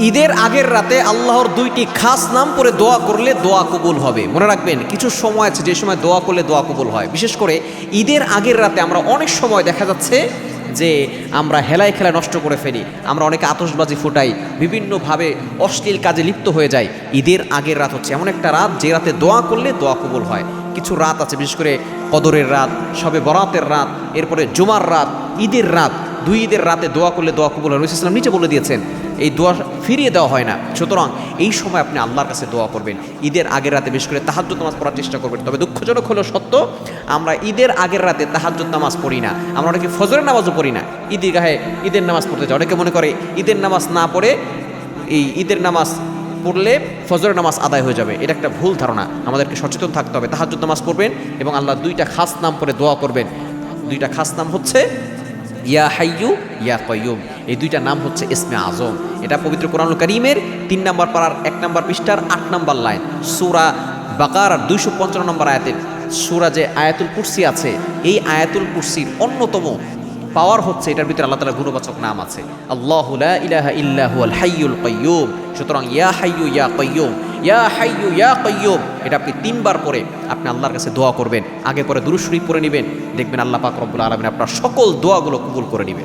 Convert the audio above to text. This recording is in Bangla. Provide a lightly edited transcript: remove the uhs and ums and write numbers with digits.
ঈদের আগের রাতে আল্লাহর দুইটি খাস নাম করে দোয়া করলে দোয়া কবুল হবে। মনে রাখবেন, কিছু সময় আছে যে সময় দোয়া করলে দোয়া কবুল হয়। বিশেষ করে ঈদের আগের রাতে আমরা অনেক সময় দেখা যাচ্ছে যে আমরা হেলায় খেলায় নষ্ট করে ফেলি, আমরা অনেকে আতশবাজি ফুটাই, বিভিন্নভাবে অশ্লীল কাজে লিপ্ত হয়ে যাই। ঈদের আগের রাত হচ্ছে এমন একটা রাত যে রাতে দোয়া করলে দোয়া কবুল হয়। কিছু রাত আছে, বিশেষ করে কদরের রাত, শবে বরাতের রাত, এরপরে জুমার রাত, ঈদের রাত, দুই ঈদের রাতে দোয়া করলে দোয়া কবুল হয়। রাসূল সাল্লাল্লাহু আলাইহি ওয়াসাল্লাম নিচে বলে দিয়েছেন এই দোয়া ফিরিয়ে দেওয়া হয় না। সুতরাং এই সময় আপনি আল্লাহর কাছে দোয়া করবেন। ঈদের আগের রাতে বিশেষ করে তাহাজ্জুদ নামাজ পড়ার চেষ্টা করবেন। তবে দুঃখজনক হলো সত্য, আমরা ঈদের আগের রাতে তাহাজ্জুদ নামাজ পড়ি না। আমরা অনেকে ফজরের নামাজও পড়ি না, ঈদগাহে ঈদের নামাজ পড়তে যাই। অনেকে মনে করে ঈদের নামাজ না পড়ে এই ঈদের নামাজ পড়লে ফজরের নামাজ আদায় হয়ে যাবে। এটা একটা ভুল ধারণা। আমাদেরকে সচেতন থাকতে হবে। তাহাজ্জুদ নামাজ পড়বেন এবং আল্লাহ দুইটা খাস নাম পড়ে দোয়া করবেন। দুইটা খাস নাম হচ্ছে ইয়া হাইয়ু ইয়া কাইয়ুম। এই দুইটা নাম হচ্ছে ইসমে আজম। এটা পবিত্র কোরআনুল কারীমের 3 নম্বর পারার 1 নম্বর পৃষ্ঠার 8 নম্বর লাইন, সূরা বাকারার 255 নম্বর আয়াতের সূরা যে আয়াতুল কুরসি আছে, এই আয়াতুল কুরসির অন্যতম পাওয়ার হচ্ছে এটার ভিতরে আল্লাহ তাআলার গুণবাচক নাম আছে, আল্লাহু লা ইলাহা ইল্লা হুয়াল হাইয়ুল কাইয়ুম। সুতরাং ইয়া হাইয়ু ইয়া কাইয়ুম, ইয়া হাইয়ু ইয়া কাইয়ুম, এটা আপনি 3 বার পরে আপনি আল্লাহর কাছে দোয়া করবেন। আগে পরে দুরূদ শরীফ পড়ে নেবেন, দেখবেন আল্লাহ পাক রব্বুল আলামিন আপনার সকল দোয়াগুলো কবুল করে নেবেন।